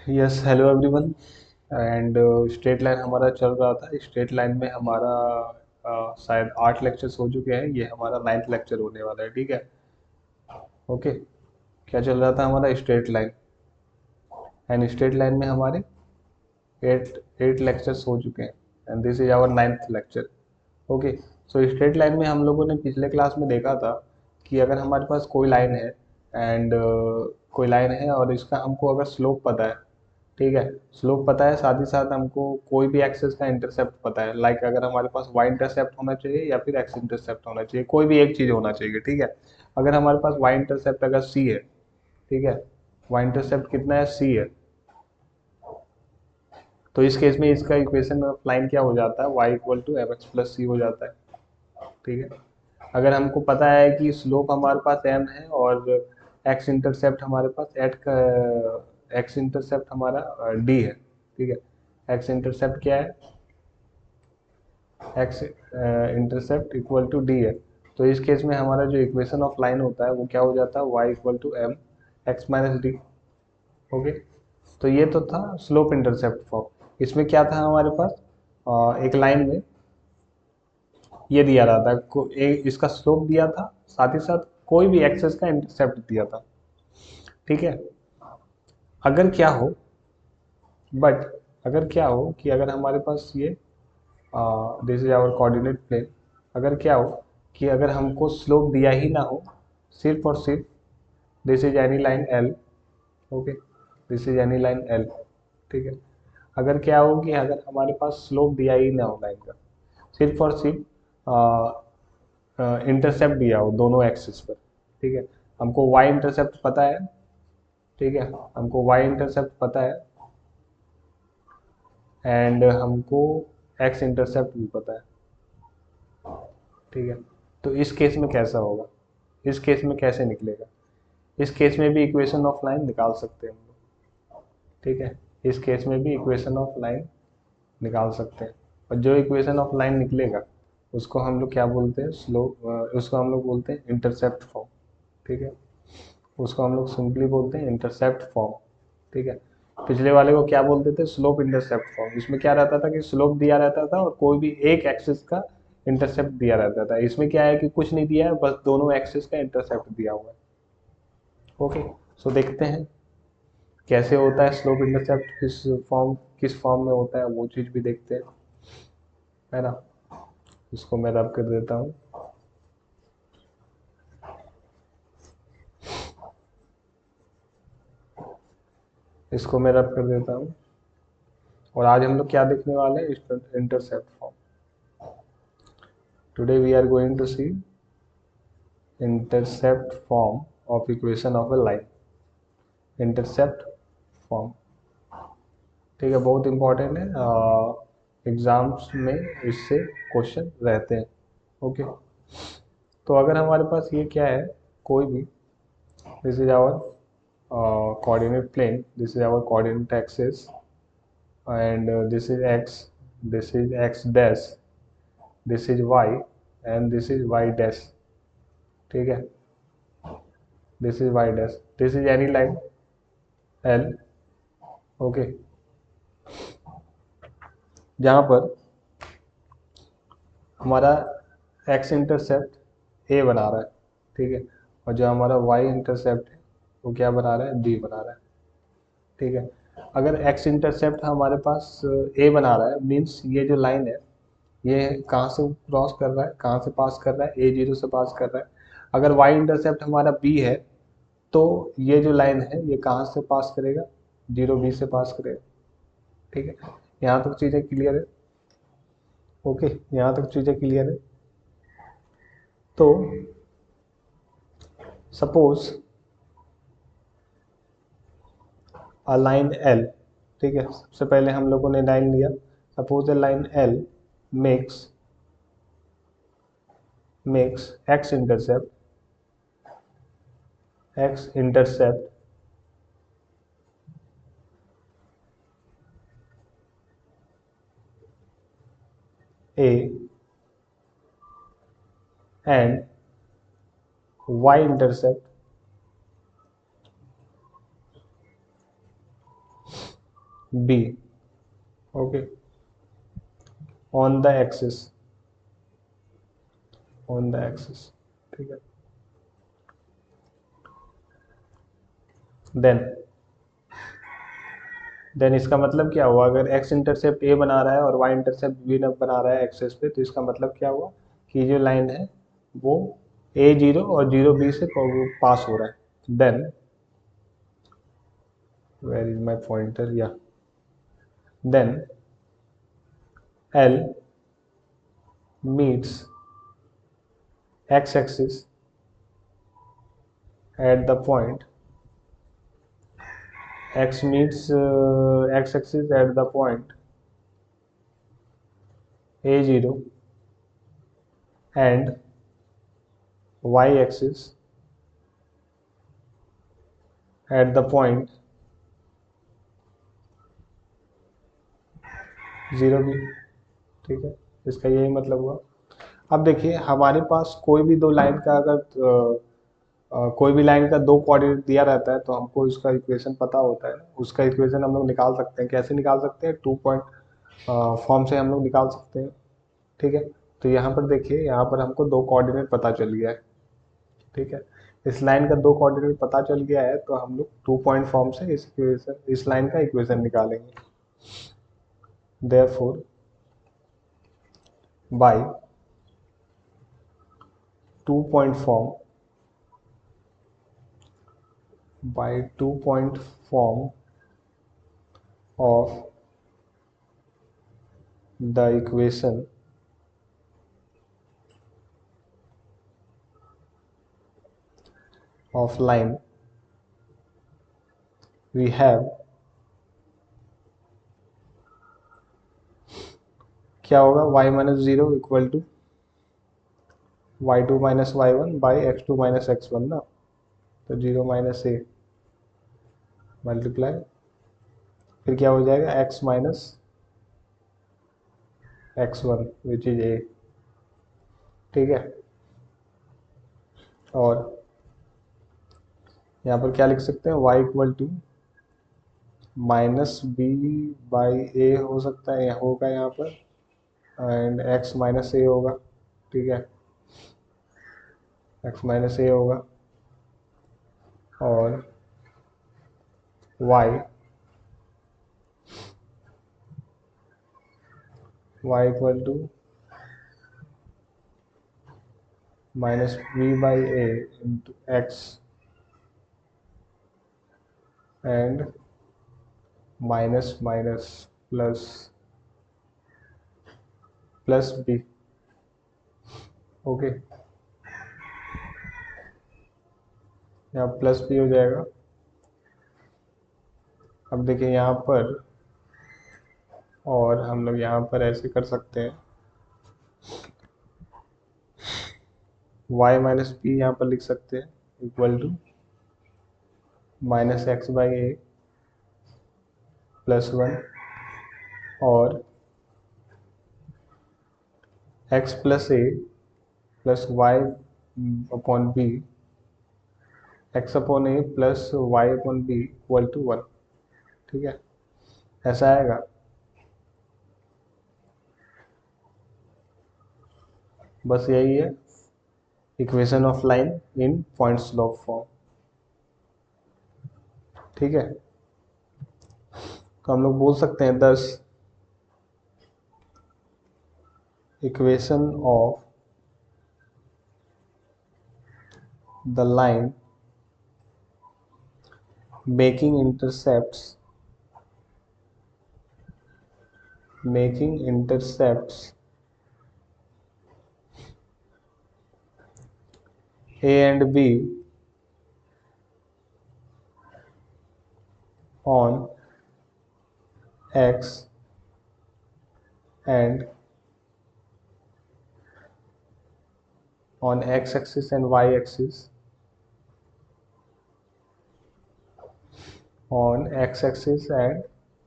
Yes, hello everyone. And straight line हमारा चल रहा था। स्ट्रेट लाइन में हमारा शायद 8 लेक्चर्स हो चुके हैं। ये हमारा 9th लेक्चर होने वाला है, ठीक है। ओके, क्या चल रहा था हमारा straight line. And straight line में हमारे एट एट लेक्चर्स हो चुके हैं। And this is our 9th lecture. Okay, so straight line में हम लोगों ने पिछले क्लास में देखा था कि अगर हमारे पास कोई लाइन है एंड कोई लाइन है और इसका हमको अगर स्लोप पता है, ठीक है। स्लोप पता है, साथ ही साथ हमको कोई भी एक्सेस का इंटरसेप्ट पता है। लाइक अगर हमारे पास वाई इंटरसेप्ट होना चाहिए या फिर एक्स इंटरसेप्ट होना चाहिए, कोई भी एक चीज़ होना चाहिए, ठीक है। अगर हमारे पास वाई इंटरसेप्ट अगर सी है, ठीक है, वाई इंटरसेप्ट कितना है, सी है, तो इस केस में इसका इक्वेशन ऑफ लाइन क्या हो जाता है, y equal to m x plus c हो जाता है, ठीक है। अगर हमको पता है कि स्लोप हमारे पास m है और एक्स इंटरसेप्ट हमारे पास एट का एक्स इंटरसेप्ट हमारा d है, ठीक है। एक्स इंटरसेप्ट क्या है, x intercept equal to d है। तो इस केस में हमारा जो इक्वेशन ऑफ लाइन होता है वो क्या हो जाता है, y equal to m x minus d. Okay, तो ये तो था स्लोप इंटरसेप्ट फॉर्म। इसमें क्या था हमारे पास, एक लाइन में ये दिया रहा था इसका स्लोप दिया था, साथ ही साथ कोई भी एक्सेस का इंटरसेप्ट दिया था, ठीक है। अगर क्या हो, बट अगर क्या हो कि अगर हमारे पास ये this is our coordinate plane, अगर क्या हो कि अगर हमको स्लोप दिया ही ना हो, सिर्फ और सिर्फ this is any line L, okay, this is any line L, ठीक है। अगर क्या हो कि अगर हमारे पास स्लोप दिया ही ना हो लाइन का, सिर्फ और सिर्फ इंटरसेप्ट दिया हो दोनों एक्सिस पर, ठीक है। हमको वाई इंटरसेप्ट पता है, ठीक है, हमको वाई इंटरसेप्ट पता है एंड हमको एक्स इंटरसेप्ट भी पता है, ठीक है। तो इस केस में कैसा होगा, इस केस में कैसे निकलेगा, इस केस में भी इक्वेशन ऑफ लाइन निकाल सकते हैं हम लोग, ठीक है। इस केस में भी इक्वेशन ऑफ लाइन निकाल सकते हैं। और जो इक्वेशन ऑफ लाइन निकलेगा उसको हम लोग क्या बोलते हैं, स्लोप, उसको हम लोग बोलते हैं इंटरसेप्ट फॉर्म, ठीक है। उसको हम लोग सिंपली बोलते हैं इंटरसेप्ट फॉर्म, ठीक है। पिछले वाले को क्या बोलते थे, स्लोप इंटरसेप्ट फॉर्म। इसमें क्या रहता था कि स्लोप दिया रहता था और कोई भी एक एक्सिस का इंटरसेप्ट दिया रहता था। इसमें क्या है कि कुछ नहीं दिया है, बस दोनों एक्सिस का इंटरसेप्ट दिया हुआ है। ओके, सो देखते हैं कैसे होता है स्लोप इंटरसेप्ट, किस फॉर्म में होता है, वो चीज़ भी देखते हैं, है ना। इसको मैं रब कर देता हूँ। इसको मैं रब कर देता हूँ। और आज हम लोग क्या देखने वाले हैं, intercept form. Today we are going to see intercept form of equation of a line, intercept form, ठीक है। बहुत इंपॉर्टेंट है, एग्जाम्स में इससे क्वेश्चन रहते हैं। ओके, तो अगर हमारे पास ये क्या है, कोई भी, this is our coordinate plane, this is our coordinate axis, and this is x, this is x dash, this is y, and this is y dash, ठीक है। this is y dash, this is any line l, okay, जहाँ पर हमारा x intercept a बना रहा है, ठीक है, और जो हमारा y इंटरसेप्ट है वो क्या बना रहा है, b बना रहा है, ठीक है। अगर x इंटरसेप्ट हमारे पास a बना रहा है, मीन्स ये जो लाइन है ये कहाँ से क्रॉस कर रहा है, कहाँ से पास कर रहा है, a0 से पास कर रहा है। अगर y इंटरसेप्ट हमारा b है तो ये जो लाइन है ये कहाँ से पास करेगा, 0b से पास करेगा, ठीक है। यहाँ तक चीज़ें क्लियर है, ओके, यहाँ तक चीज़ें क्लियर है। तो सपोज अ लाइन L, ठीक है, सबसे पहले हम लोगों ने लाइन लिया, suppose A line L makes makes x intercept A and y intercept B, okay, on the axis, ठीक है। देन इसका मतलब क्या हुआ, अगर x इंटरसेप्ट a बना रहा है और y इंटरसेप्ट b बना रहा है एक्सेस पे, तो इसका मतलब क्या हुआ कि जो लाइन है वो a0 और 0b से पास हो रहा है। Then where is my pointer, या then L meets x axis at the point x meets x axis at the point a0 and y axis at the point 0b, ठीक है। इसका यही मतलब हुआ। अब देखिए हमारे पास कोई भी दो लाइन का अगर कोई भी लाइन का दो कोऑर्डिनेट दिया रहता है तो हमको इसका इक्वेशन पता होता है ना, उसका इक्वेशन हम लोग निकाल सकते हैं। कैसे निकाल सकते हैं, 2 पॉइंट फॉर्म से हम लोग निकाल सकते हैं, ठीक है। तो यहाँ पर देखिए, यहाँ पर हमको दो कोऑर्डिनेट पता चल गया है, ठीक है। इस लाइन का दो कोऑर्डिनेट पता चल गया है तो हम लोग 2 पॉइंट फॉर्म से इस लाइन का इक्वेशन निकालेंगे। Therefore by 2 point form, by 2 point form of the equation of line, we have, क्या होगा, y minus zero equal to y2 minus y1 by x2 minus x1 ना, तो 0 माइनस ए मल्टीप्लाई, फिर क्या हो जाएगा x minus x1 which is a, ठीक है। और यहाँ पर क्या लिख सकते हैं, y equal to minus b by a हो सकता है, होगा यहाँ पर, एंड x माइनस ए होगा, ठीक है, x माइनस ए होगा। और y equal to minus b by a into x and minus minus plus plus b, okay, यहाँ प्लस बी हो जाएगा। अब देखिए यहाँ पर, और हम लोग यहाँ पर ऐसे कर सकते हैं, y माइनस पी यहाँ पर लिख सकते हैं equal to minus x by a plus 1 और x plus a plus y upon b, x upon a plus y upon b equal to 1, ठीक है, ऐसा आएगा। बस यही है equation of line in point slope form, ठीक है। तो हम लोग बोल सकते हैं 10 equation of the line making intercepts A and B on x and on x axis and y axis, on x axis and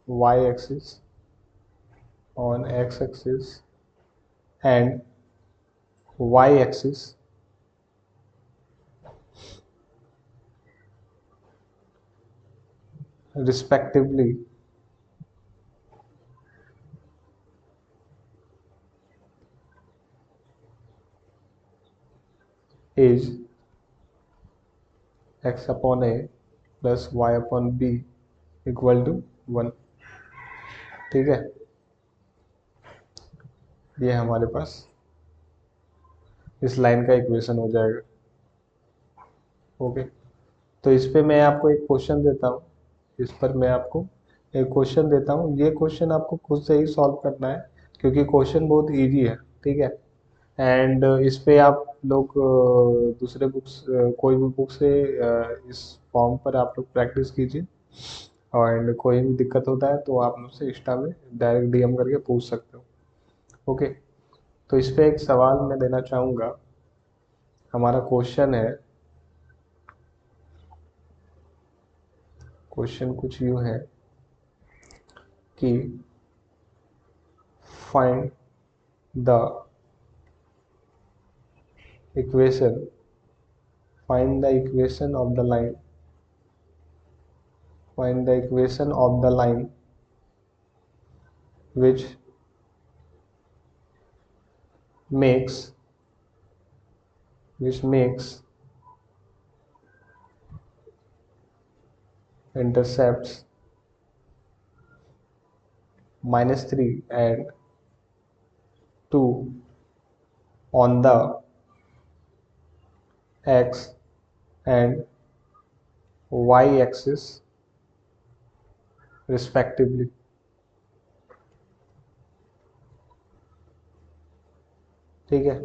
y axis, on x axis and y axis respectively, is x upon a plus y upon b equal to 1। ठीक है, ये हमारे पास इस line का equation हो जाएगा। Okay, तो इस पे मैं आपको एक क्वेश्चन देता हूँ, इस पर मैं आपको एक क्वेश्चन देता हूँ। ये क्वेश्चन आपको खुद से ही सॉल्व करना है क्योंकि क्वेश्चन बहुत इजी है। ठीक है, एंड इस पे आप लोग दूसरे बुक्स, कोई भी बुक से इस फॉर्म पर आप लोग प्रैक्टिस कीजिए, और कोई भी दिक्कत होता है तो आप मुझसे इंस्टा में डायरेक्ट डीएम करके पूछ सकते हो। ओके, तो इस पे एक सवाल मैं देना चाहूँगा। हमारा क्वेश्चन है, क्वेश्चन कुछ यूँ है कि find the equation, find the equation of the line, find the equation of the line which makes intercepts -3 and 2 on the x and y axis respectively। ठीक है,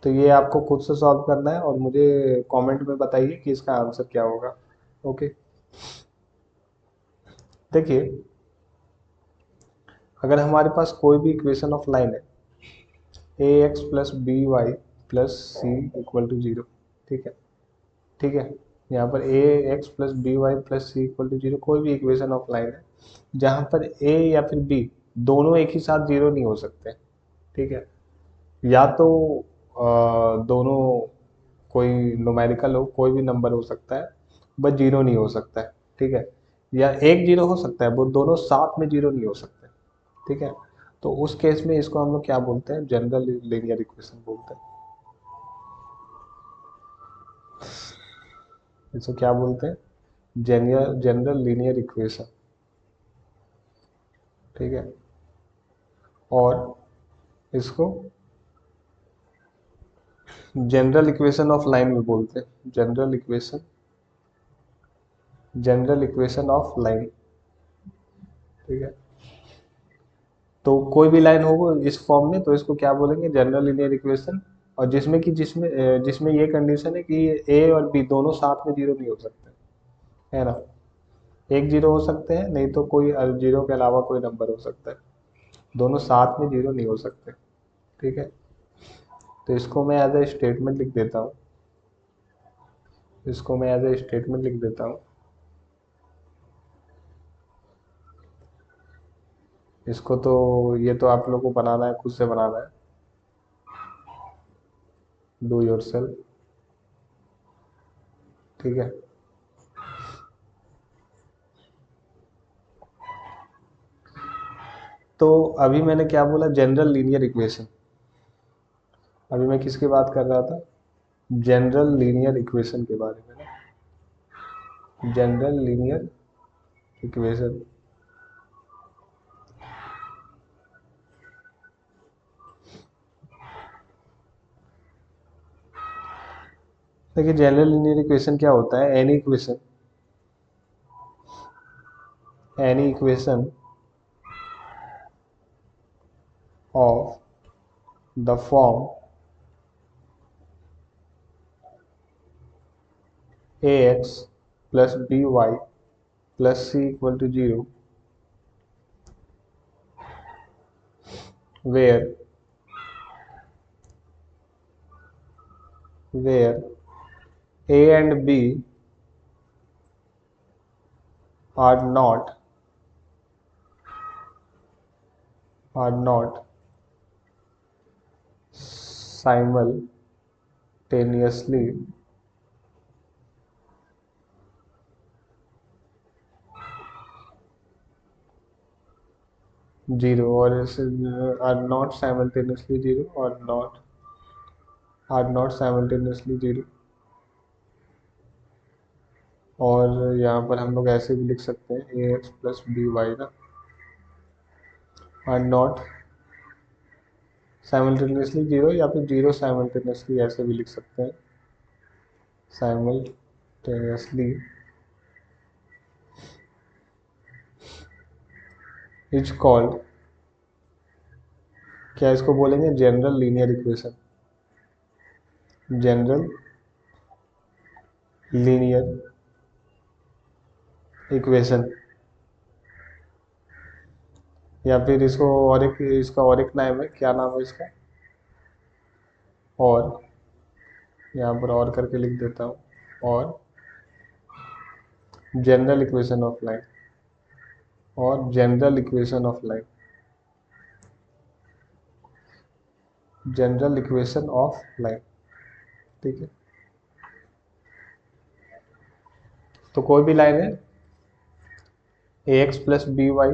तो ये आपको खुद से सॉल्व करना है और मुझे कमेंट में बताइए कि इसका आंसर क्या होगा। ओके, देखिए, अगर हमारे पास कोई भी इक्वेशन ऑफ लाइन है a x plus b y plus c equal to 0। ठीक है, ठीक है, यहाँ पर a x plus b y plus c equal to 0 कोई भी इक्वेशन ऑफ लाइन है जहाँ पर ए या फिर बी दोनों एक ही साथ 0 नहीं हो सकते। ठीक है, या तो दोनों कोई न्यूमेरिकल हो, कोई भी नंबर हो सकता है, बट 0 नहीं हो सकता है। ठीक है, या एक 0 हो सकता है, वो दोनों साथ में 0 नहीं हो सकते। ठीक है, तो उस केस में इसको हम लोग क्या बोलते हैं, जनरल लीनियर इक्वेशन बोलते हैं। इसको क्या बोलते हैं, जनरल लीनियर इक्वेशन। ठीक है, और इसको जनरल इक्वेशन ऑफ लाइन भी बोलते हैं, जनरल इक्वेशन ऑफ लाइन। ठीक है, तो कोई भी लाइन हो इस फॉर्म में तो इसको क्या बोलेंगे, जनरल लीनियर इक्वेशन। और जिसमें ये कंडीशन है कि ए और बी दोनों साथ में 0 नहीं हो सकते, है ना। एक 0 हो सकते हैं, नहीं तो कोई 0 के अलावा कोई नंबर हो सकता है, दोनों साथ में 0 नहीं हो सकते। ठीक है, तो इसको मैं एज ए स्टेटमेंट लिख देता हूँ, इसको मैं एज ए स्टेटमेंट लिख देता हूँ। इसको तो ये तो आप लोगों को बनाना है, खुद से बनाना है, डू योर सेल्फ। ठीक है, तो अभी मैंने क्या बोला, जनरल लीनियर इक्वेशन। अभी मैं किसकी बात कर रहा था, जनरल लीनियर इक्वेशन के बारे में ना, जनरल लीनियर इक्वेशन। देखिए, जनरल लीनियर इक्वेशन क्या होता है, any equation of the form a x plus b y plus c equal to 0 where where A and B are not simultaneously zero, or are not simultaneously zero or not or not simultaneously zero. और यहाँ पर हम लोग ऐसे भी लिख सकते हैं ए एक्स प्लस बी वाई ना आर नॉट साइमल्टेनियसली जीरो, या फिर जीरो साइमल्टेनियसली ऐसे भी लिख सकते हैं, साइमल्टेनियसली इज कॉल्ड, क्या इसको बोलेंगे, general linear equation, general linear equation. या फिर इसको और एक, इसका और एक नाम है, क्या नाम है इसका, और यहाँ पर और करके लिख देता हूँ, और जनरल इक्वेशन ऑफ लाइन, और general equation of line, general equation of line. ठीक है, तो कोई भी लाइन है a x plus b y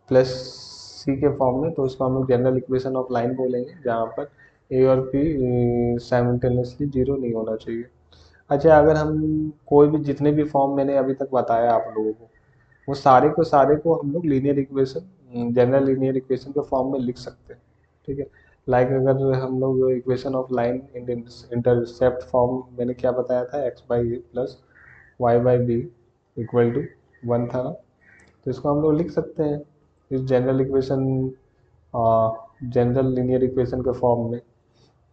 plus c के फॉर्म में, तो इसको हम लोग जनरल इक्वेशन ऑफ लाइन बोलेंगे, जहाँ पर ए और बी साइमल्टेनियसली जीरो नहीं होना चाहिए। अच्छा, अगर हम कोई भी, जितने भी फॉर्म मैंने अभी तक बताया आप लोगों को, वो सारे को हम लोग linear equation, general linear equation के फॉर्म में लिख सकते हैं। ठीक है, लाइक अगर हम लोग equation of line in intercept form, मैंने क्या बताया था, x by a plus y by b equal to 1 था ना, तो इसको हम लोग लिख सकते हैं इस general equation, general linear equation के फॉर्म में,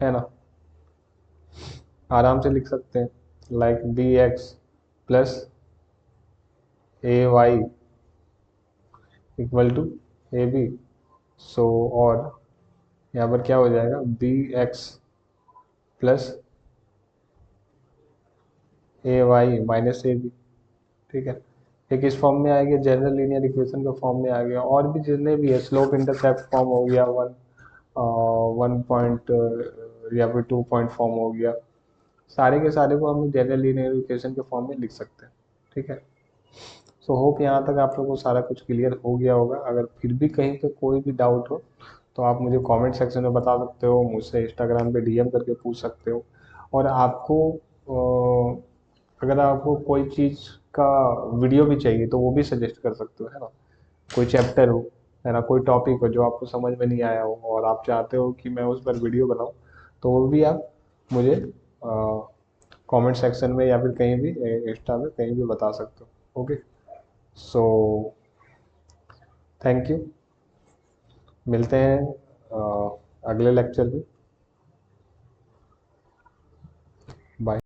है ना, आराम से लिख सकते हैं, like b x plus a y equal to a b. So और यहाँ पर क्या हो जाएगा, b x plus a y minus a b. ठीक है, एक इस फॉर्म में आ गया, जनरल लीनियर इक्वेशन के फॉर्म में आ गया, और भी जितने भी है, स्लोप इंटरसेप्ट फॉर्म हो गया, 1 पॉइंट या फिर 2 पॉइंट फॉर्म हो गया, सारे के सारे को हम जनरल लीनियर इक्वेशन के फॉर्म में लिख सकते हैं। ठीक है, सो होप यहाँ तक आप लोगों को सारा कुछ क्लियर हो गया होगा। अगर फिर भी कहीं पे कोई भी डाउट हो तो आप मुझे कमेंट सेक्शन में बता सकते हो, मुझसे इंस्टाग्राम पे डीएम करके पूछ सकते हो। और आपको अगर आपको कोई चीज़ का वीडियो भी चाहिए तो वो भी सजेस्ट कर सकते हो, है ना, कोई चैप्टर हो, है ना, कोई टॉपिक हो जो आपको समझ में नहीं आया हो और आप चाहते हो कि मैं उस पर वीडियो बनाऊं, तो वो भी आप मुझे कमेंट सेक्शन में या फिर कहीं भी इंस्टा में कहीं भी बता सकते हो। ओके, सो थैंक यू, मिलते हैं अगले लेक्चर में। बाय।